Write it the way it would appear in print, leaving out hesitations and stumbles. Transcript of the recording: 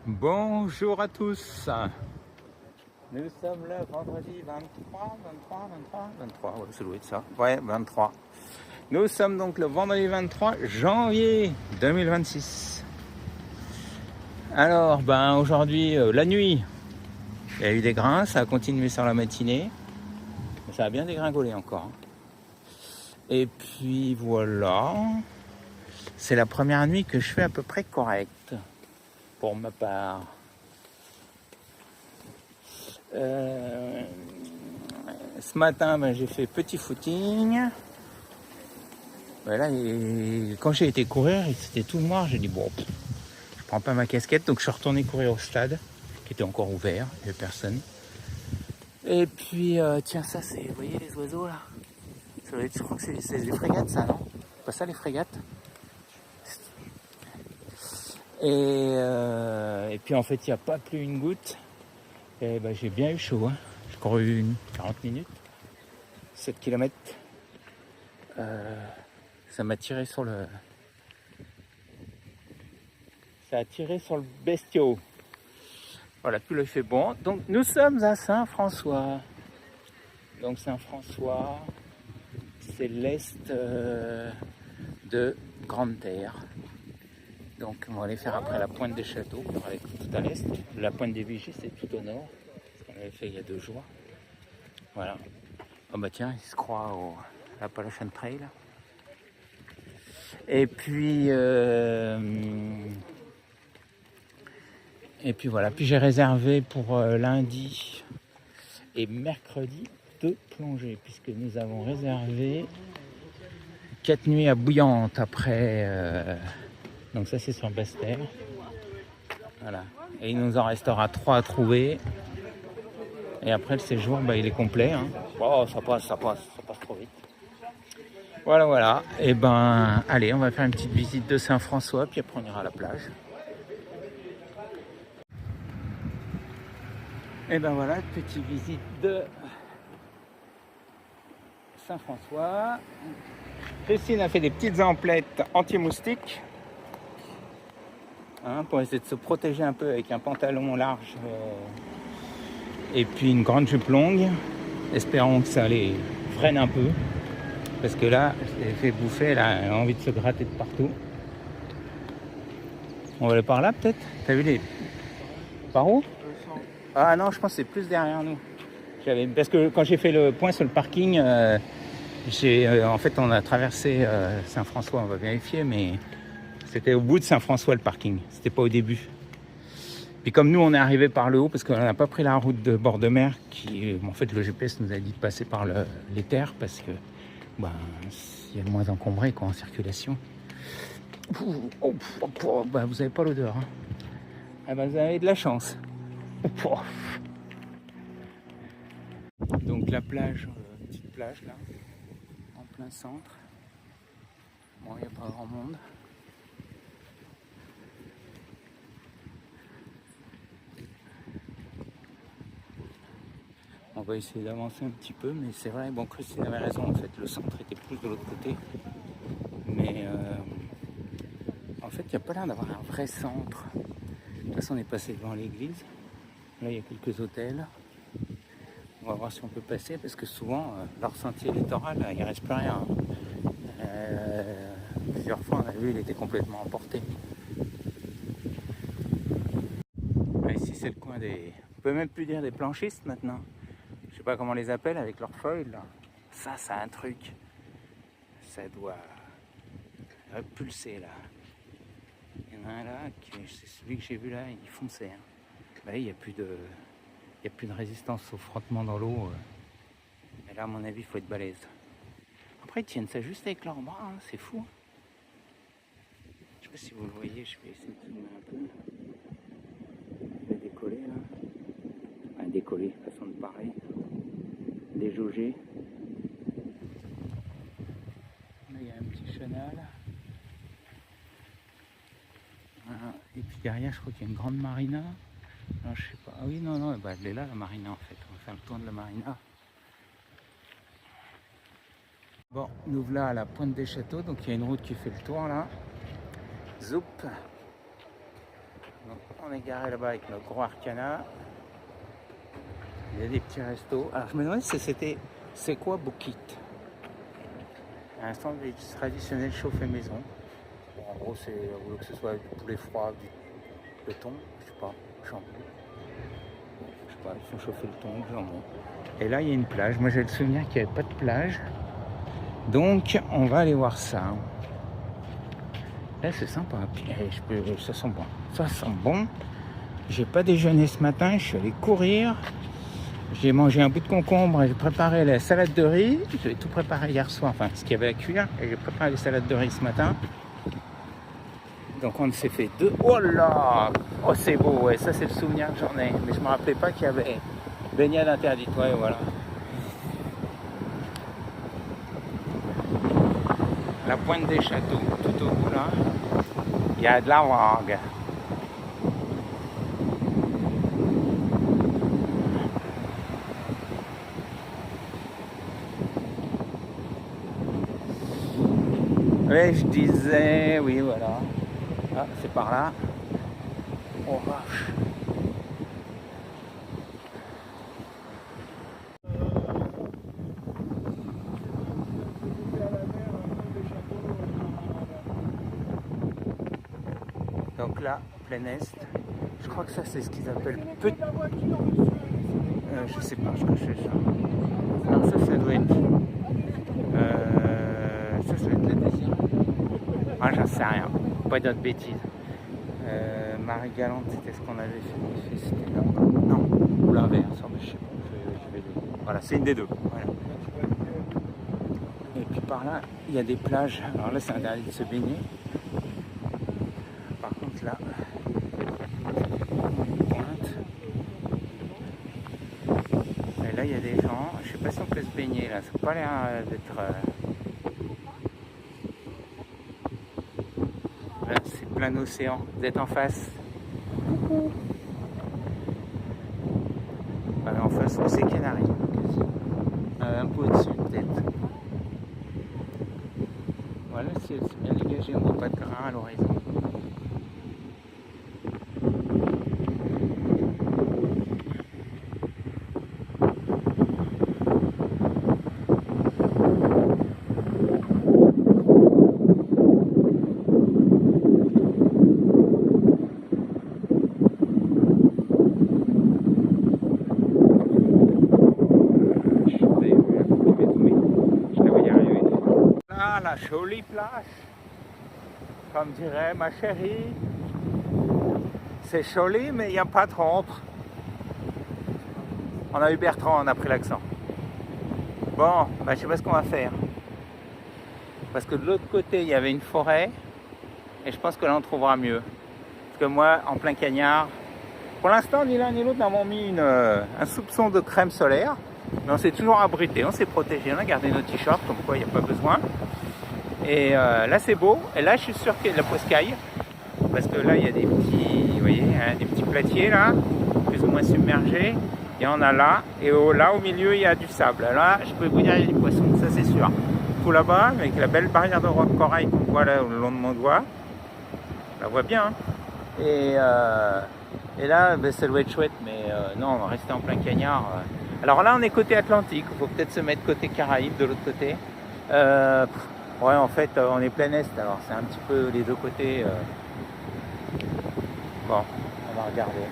Bonjour à tous. Nous sommes le vendredi 23, ouais, ça doit être ça. Ouais, 23. Nous sommes donc le vendredi 23 janvier 2026. Alors, aujourd'hui, la nuit, il y a eu des grains, ça a continué sur la matinée. Mais ça a bien dégringolé encore. Et puis voilà. C'est la première nuit que je fais à peu près correcte, pour ma part. Ce matin, j'ai fait petit footing. Voilà, et quand j'ai été courir, c'était tout noir. J'ai dit bon, je prends pas ma casquette, donc je suis retourné courir au stade, qui était encore ouvert, il n'y avait personne. Et puis, tiens, ça, c'est, vous voyez les oiseaux là? Ça doit être, je crois que c'est les frégates, ça, non? C'est pas ça, les frégates? Et puis en fait, il n'y a pas plu une goutte. Et j'ai bien eu chaud, hein. J'ai couru 40 minutes, 7 km. Ça m'a tiré sur le... Ça a tiré sur le bestiau. Voilà, tout le fait bon. Donc nous sommes à Saint-François. Donc Saint-François, c'est l'est de Grande-Terre. Donc on va aller faire après la pointe des châteaux, on va aller tout à l'est. La pointe des Vigies, c'est tout au nord. On avait fait il y a 2 jours. Voilà. Oh tiens, il se croit au Appalachian Trail. Et puis voilà. Puis j'ai réservé pour lundi et mercredi 2 plongées, puisque nous avons réservé 4 nuits à Bouillante après. Donc ça c'est sur Basse-Terre. Voilà. Et il nous en restera 3 à trouver. Et après le séjour, il est complet. Hein. Oh, ça passe trop vite. Voilà. Et allez, on va faire une petite visite de Saint-François, puis après on ira à la plage. Et voilà, petite visite de Saint-François. Christine a fait des petites emplettes anti-moustiques. Pour essayer de se protéger un peu avec un pantalon large et puis une grande jupe longue. Espérons que ça les freine un peu. Parce que là, je l'ai fait bouffer, elle a envie de se gratter de partout. On va aller par là peut-être? T'as vu les... Par où? Ah non, je pense que c'est plus derrière nous. Parce que quand j'ai fait le point sur le parking, en fait on a traversé Saint-François, on va vérifier, mais c'était au bout de Saint-François le parking, c'était pas au début. Puis comme nous on est arrivé par le haut, parce qu'on n'a pas pris la route de bord de mer, en fait le GPS nous a dit de passer par les terres, parce que il y a le moins encombré en circulation. Vous n'avez pas l'odeur. Hein. Vous avez de la chance. Donc la plage, petite plage là, en plein centre. Bon, il n'y a pas grand monde. On va essayer d'avancer un petit peu, mais c'est vrai, Christine avait raison en fait, le centre était plus de l'autre côté. Mais en fait, il n'y a pas l'air d'avoir un vrai centre. De toute façon, on est passé devant l'église. Là, il y a quelques hôtels. On va voir si on peut passer, parce que souvent, leur sentier littoral, il ne reste plus rien. Plusieurs fois, on a vu, il était complètement emporté. Ici, c'est le coin des... On peut même plus dire des planchistes maintenant. Je sais pas comment on les appelle avec leurs feuilles là. Ça a un truc. Ça doit repulser là. Il y en a un là, c'est celui que j'ai vu là, il fonçait. Hein. Il n'y a plus de résistance au frottement dans l'eau. Mais là, à mon avis, il faut être balèze. Après, ils tiennent ça juste avec leurs bras, hein. C'est fou. Je sais pas si vous le voyez, je vais essayer de filmer un peu. Je vais décoller là. Décoller, façon de parler. Déjauger. Là, il y a un petit chenal. Voilà. Et puis derrière, je crois qu'il y a une grande marina. Non, je sais pas. Ah oui, non, elle est là, la marina en fait. On va faire le tour de la marina. Bon, nous voilà à la pointe des châteaux. Donc il y a une route qui fait le tour là. Zoup. Donc, On est garé là-bas avec notre gros Arcana. Il y a des petits restos. Alors je me demandais si c'est quoi Bukit? Un sandwich traditionnel chauffé maison. Bon, en gros, c'est au lieu que ce soit du poulet froid, du thon, je sais pas, jambon. Je sais pas, ils font chauffer le thon, du jambon. Et là, il y a une plage. Moi, j'ai le souvenir qu'il n'y avait pas de plage. Donc, on va aller voir ça. Là, c'est sympa. Puis, ça sent bon. Ça sent bon. J'ai pas déjeuné ce matin. Je suis allé courir. J'ai mangé un bout de concombre et j'ai préparé la salade de riz. J'avais tout préparé hier soir, enfin ce qu'il y avait à cuire. Et j'ai préparé les salades de riz ce matin. Donc on s'est fait deux. Oh là! Oh c'est beau, ouais, ça c'est le souvenir que j'en ai. Mais je me rappelais pas qu'il y avait baignade interdite, ouais, voilà. La pointe des châteaux, tout au bout là, il y a de la vague. Oui, je disais, oui, voilà. Ah, c'est par là. Oh vache. Donc là, plein est. Je crois que ça, c'est ce qu'ils appellent petit. Je sais pas ce que c'est ça. Non, ça doit être. Ça doit être la deuxième. Ah, j'en sais rien. Pas d'autres bêtises. Marie-Galante, c'était ce qu'on avait fait. C'était là. Non, ou l'inverse. Mais je sais pas. Je vais voilà, c'est une des deux. Voilà. Et puis par là, il y a des plages. Alors là, c'est interdit de se baigner. Par contre, là, on pointe. Et là, il y a des gens. Je sais pas si on peut se baigner là. Ça n'a pas l'air d'être. Là, c'est plein d'océan. Vous êtes en face. Coucou. En face, c'est Canaries. Un peu au-dessus, peut-être. Voilà, le ciel c'est bien dégagé. On ne voit pas de grain à l'horizon. La jolie plage, comme dirait ma chérie, c'est joli mais il n'y a pas de trompe. On a eu Bertrand, on a pris l'accent. Bon, je sais pas ce qu'on va faire. Parce que de l'autre côté il y avait une forêt et je pense que là on trouvera mieux. Parce que moi en plein cagnard, pour l'instant ni l'un ni l'autre n'avons mis un soupçon de crème solaire. Mais on s'est toujours abrité, on s'est protégé, on a gardé nos t-shirts comme quoi il n'y a pas besoin. Et là c'est beau, et là je suis sûr qu'il y a de la poiscaille, parce que là il y a des petits, vous voyez, hein, des petits platiers là, plus ou moins submergés, il y en a là, et là au milieu il y a du sable. Là je peux vous dire il y a des poissons, ça c'est sûr. Tout là-bas, avec la belle barrière de corail qu'on voit là le long de mon doigt, on la voit bien. Hein. Et là ça doit être chouette, mais non, on va rester en plein cagnard. Alors là on est côté Atlantique, il faut peut-être se mettre côté Caraïbes de l'autre côté. Ouais, en fait, on est plein est, alors c'est un petit peu les deux côtés. Bon, on va regarder.